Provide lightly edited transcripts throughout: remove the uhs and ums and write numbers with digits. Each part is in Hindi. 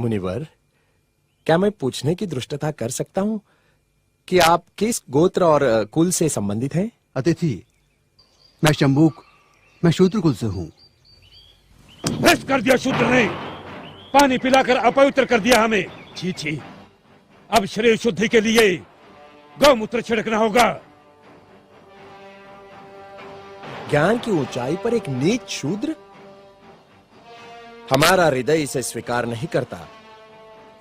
मुनिवर, क्या मैं पूछने की धृष्टता कर सकता हूं कि आप किस गोत्र और कुल से संबंधित हैं? अतिथि, मैं शंबुक, मैं शूद्र कुल से हूं। भ्रष्ट कर दिया शूद्र ने, पानी पिलाकर अपवित्र कर दिया हमें। छी छी, अब शरीर शुद्धि के लिए गौमूत्र छिड़कना होगा। ज्ञान की ऊंचाई पर एक नीच शूद्र? हमारा हृदय इसे स्वीकार नहीं करता।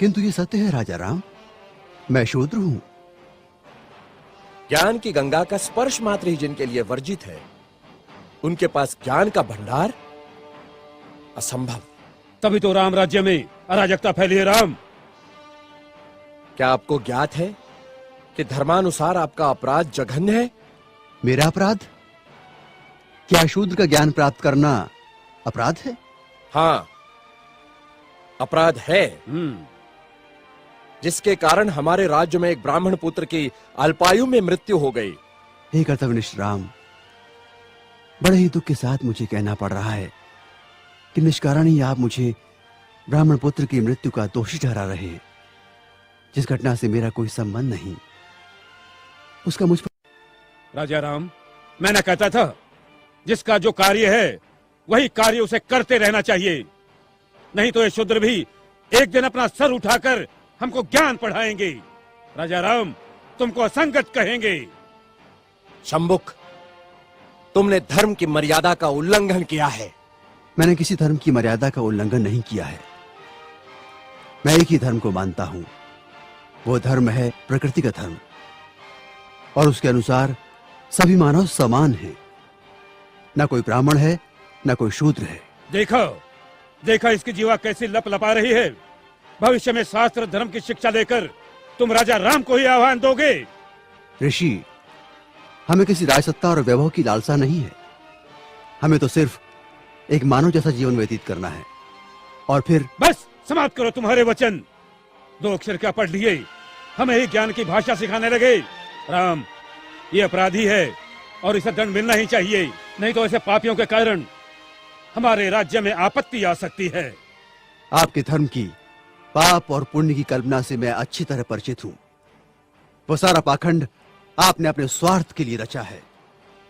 किंतु ये सत्य है राजा राम, मैं शूद्र हूं। ज्ञान की गंगा का स्पर्श मात्र ही जिनके लिए वर्जित है, उनके पास ज्ञान का भंडार असंभव। तभी तो राम राज्य में अराजकता फैली है। राम, क्या आपको ज्ञात है कि धर्मानुसार आपका अपराध जघन्य है? मेरा अपराध? क्या शूद्र का ज्ञान प्राप्त करना अपराध है? हाँ, अपराध है, जिसके कारण हमारे राज्य में एक ब्राह्मण पुत्र की अल्पायु में मृत्यु हो गई। हे कर्तव्यनिष्ठ राम, बड़े ही दुख के साथ मुझे कहना पड़ रहा है कि निष्कारण ही आप मुझे ब्राह्मण पुत्र की मृत्यु का दोषी ठहरा रहे हैं, जिस घटना से मेरा कोई संबंध नहीं, उसका मुझ पर। राजा राम, मैं न कहता था जिसका जो कार्य है वही कार्य उसे करते रहना चाहिए, नहीं तो ये शूद्र भी एक दिन अपना सर उठाकर हमको ज्ञान पढ़ाएंगे। राजा राम, तुमको असंगत कहेंगे। शंबुक, तुमने धर्म की मर्यादा का उल्लंघन किया है। मैंने किसी धर्म की मर्यादा का उल्लंघन नहीं किया है। मैं एक ही धर्म को मानता हूं, वो धर्म है प्रकृति का धर्म, और उसके अनुसार सभी मानव समान हैं। न कोई ब्राह्मण है, न कोई शूद्र है। देखो देखो इसकी जीवा कैसी लप लपा रही है। भविष्य में शास्त्र धर्म की शिक्षा लेकर तुम राजा राम को ही आह्वान दोगे। ऋषि, हमें किसी राजसत्ता और वैभव की लालसा नहीं है। हमें तो सिर्फ एक मानव जैसा जीवन व्यतीत करना है, और फिर बस समाप्त करो तुम्हारे वचन। 2 अक्षर क्या पढ़ लिए, हमें ही ज्ञान की भाषा सिखाने लगे। राम, ये अपराधी है और इसे दंड मिलना ही चाहिए, नहीं तो ऐसे पापियों के कारण हमारे राज्य में आपत्ति आ सकती है। आपके धर्म की पाप और पुण्य की कल्पना से मैं अच्छी तरह परिचित हूं। वो सारा पाखंड आपने अपने स्वार्थ के लिए रचा है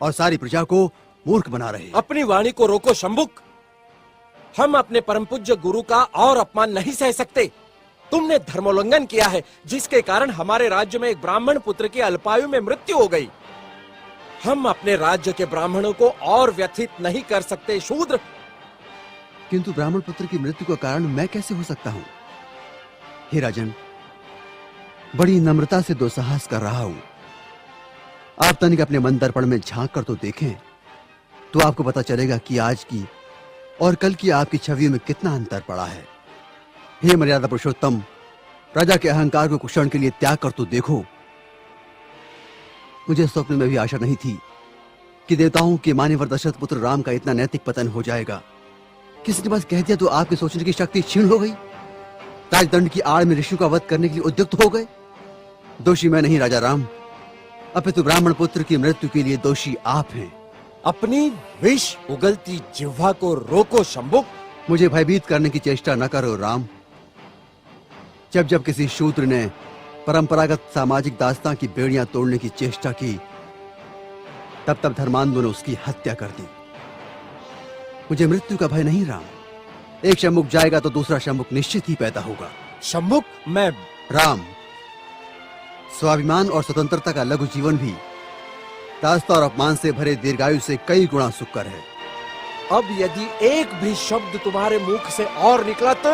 और सारी प्रजा को मूर्ख बना रहे हैं। अपनी वाणी को रोको शंबुक। हम अपने परम पूज्य गुरु का और अपमान नहीं सह सकते। तुमने धर्मोल्लंघन किया है, जिसके कारण हमारे राज्य में एक ब्राह्मण पुत्र की अल्पायु में मृत्यु हो गई। हम अपने राज्य के ब्राह्मणों को और व्यथित नहीं कर सकते शूद्र। किंतु ब्राह्मण पुत्र की मृत्यु का कारण मैं कैसे हो सकता हूं? हे राजन, बड़ी नम्रता से दुस्साहस कर रहा हूं। आप तनिक अपने मन दर्पण में झांक कर तो देखें, तो आपको पता चलेगा कि आज की और कल की आपकी छवियों में कितना अंतर पड़ा है। हे मर्यादा पुरुषोत्तम, प्रजा के अहंकार को कुछ क्षण के लिए त्याग कर तो देखो। मुझे स्वप्न में भी आशा नहीं थी कि देवताओं के मान्यवर दशरथ पुत्र राम का इतना नैतिक पतन हो जाएगा। किसी ने बस कह दिया तो आपके सोचने की शक्ति क्षीण हो गई। राजदंड की आड़ में ऋषियों का वध करने के लिए उद्युक्त हो गए। दोषी मैं नहीं राजा राम, अपितु ब्राह्मण पुत्र की मृत्यु के लिए दोषी आप हैं। अपनी विष उगलती जिह्वा को रोको शंबुक। मुझे भयभीत करने की चेष्टा न करो राम। जब जब किसी शूद्र ने परंपरागत सामाजिक दास्तां की बेड़ियां तोड़ने की चेष्टा की, तब तब धर्मांधों ने उसकी हत्या कर दी। मुझे मृत्यु का भय नहीं राम। एक शंबुक जाएगा तो दूसरा शंबुक निश्चित ही पैदा होगा। शंबुक, मैं राम, स्वाभिमान और स्वतंत्रता का लघु जीवन भी दास्ता और अपमान से भरे दीर्घायु से कई गुणा सुखकर है। अब यदि एक भी शब्द तुम्हारे मुख से और निकला तो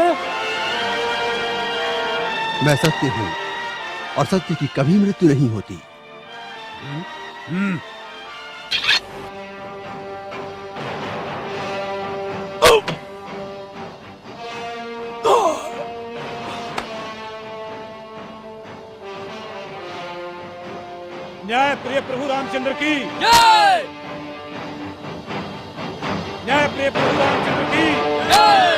मैं सत्य हूं और सत्य की कभी मृत्यु नहीं होती। न्याय प्रिय प्रभु रामचंद्र की जय। न्याय प्रिय प्रभु रामचंद्र की जय।